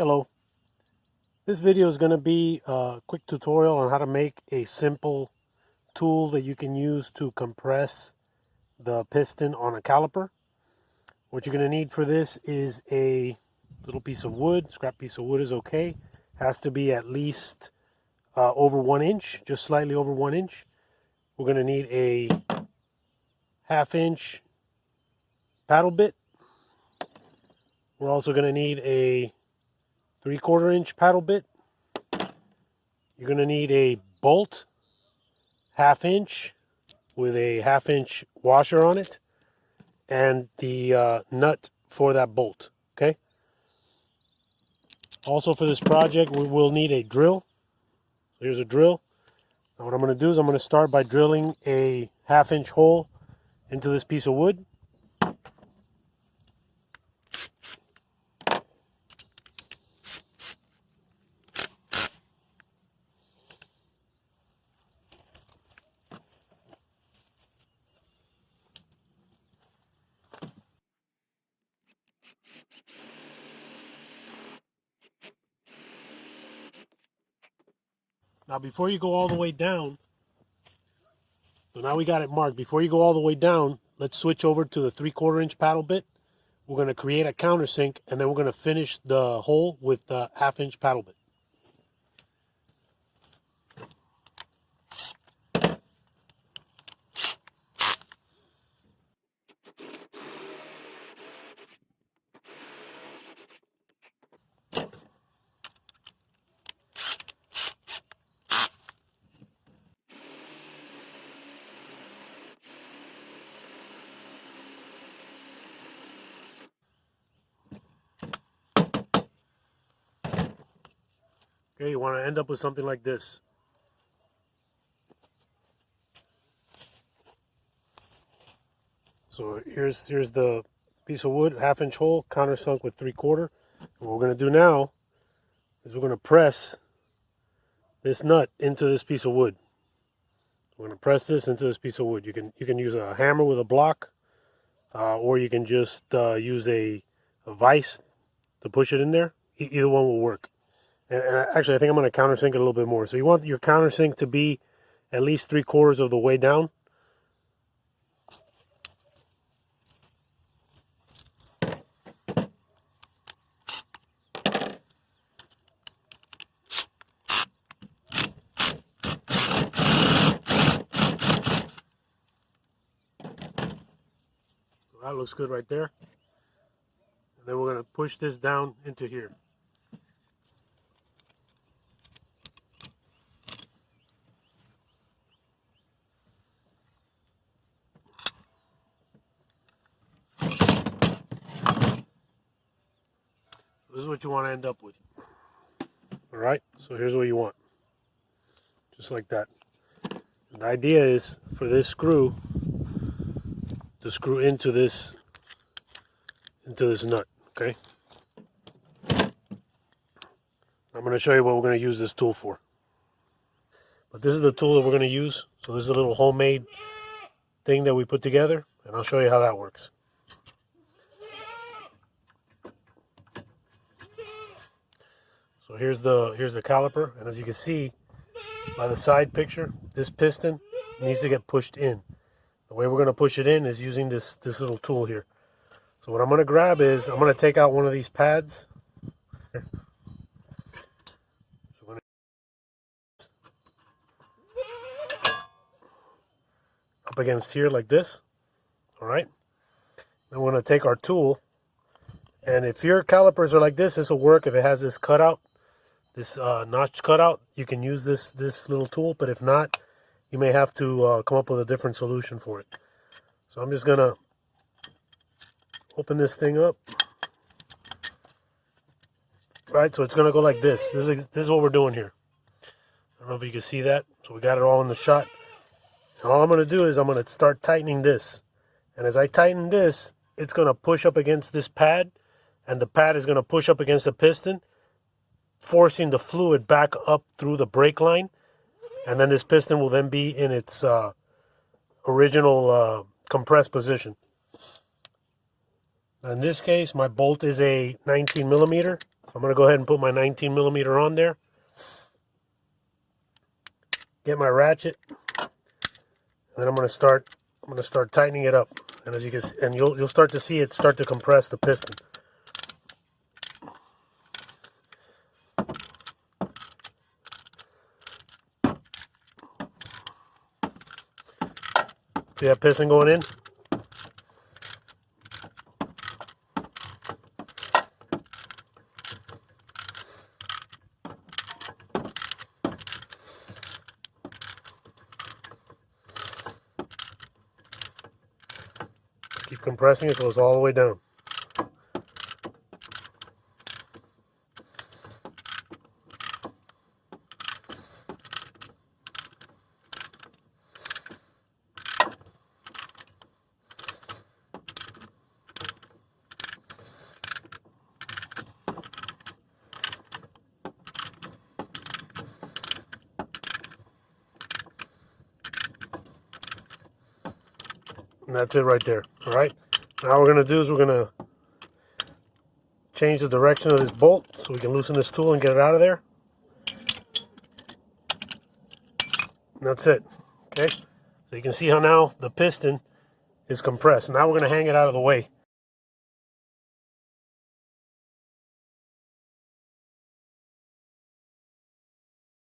Hello. This video is going to be a quick tutorial on how to make a simple tool that you can use to compress the piston on a caliper. What you're going to need for this is a little piece of wood. Scrap piece of wood is okay. Has to be at least over 1 inch, just slightly over 1 inch. We're going to need a 1/2 inch paddle bit. We're also going to need a 3/4 inch paddle bit. You're going to need a bolt, 1/2 inch, with a 1/2 inch washer on it, and the nut for that bolt. Okay. Also for this project, we will need a drill. So here's a drill. Now what I'm going to do is I'm going to start by drilling a 1/2 inch hole into this piece of wood. Now before you go all the way down, so now we got it marked. Before you go all the way down, let's switch over to the 3/4 inch paddle bit. We're going to create a countersink, and then we're going to finish the hole with the 1/2 inch paddle bit. Okay, you want to end up with something like this. So here's the piece of wood, 1/2 inch hole, countersunk with 3/4. What we're going to do now is we're going to press this nut into this piece of wood. We're going to press this into this piece of wood. You can use a hammer with a block, or you can just use a vise to push it in there. Either one will work. And actually, I think I'm going to countersink it a little bit more. So you want your countersink to be at least 3/4 of the way down. That looks good right there. And then we're going to push this down into here. This is what you want to end up with. All right, so here's what you want. Just like that. And the idea is for this screw to screw into this nut, okay? I'm going to show you what we're going to use this tool for. But this is the tool that we're going to use. So this is a little homemade thing that we put together, and I'll show you how that works. So here's the caliper, and as you can see by the side picture, this piston needs to get pushed in. The way we're going to push it in is using this little tool here. So what I'm going to grab is, I'm going to take out one of these pads. So up against here like this. All right. Then we're going to take our tool, and if your calipers are like this will work. If it has this cutout, this notch cutout, you can use this little tool, but if not, you may have to come up with a different solution for it. So I'm just going to open this thing up. Right, so it's going to go like this. This is what we're doing here. I don't know if you can see that. So we got it all in the shot. And all I'm going to do is I'm going to start tightening this. And as I tighten this, it's going to push up against this pad, and the pad is going to push up against the piston, forcing the fluid back up through the brake line, and then this piston will then be in its original compressed position. In this case, my bolt is a 19 millimeter. So I'm going to go ahead and put my 19 millimeter on there. Get my ratchet, and then I'm going to start tightening it up. And as you can see, and you'll start to see it start to compress the piston. See that piston going in? Keep compressing, it goes all the way down. And that's it right there. All right. Now what we're going to do is we're going to change the direction of this bolt so we can loosen this tool and get it out of there. And that's it. Okay. So you can see how now the piston is compressed. Now we're going to hang it out of the way.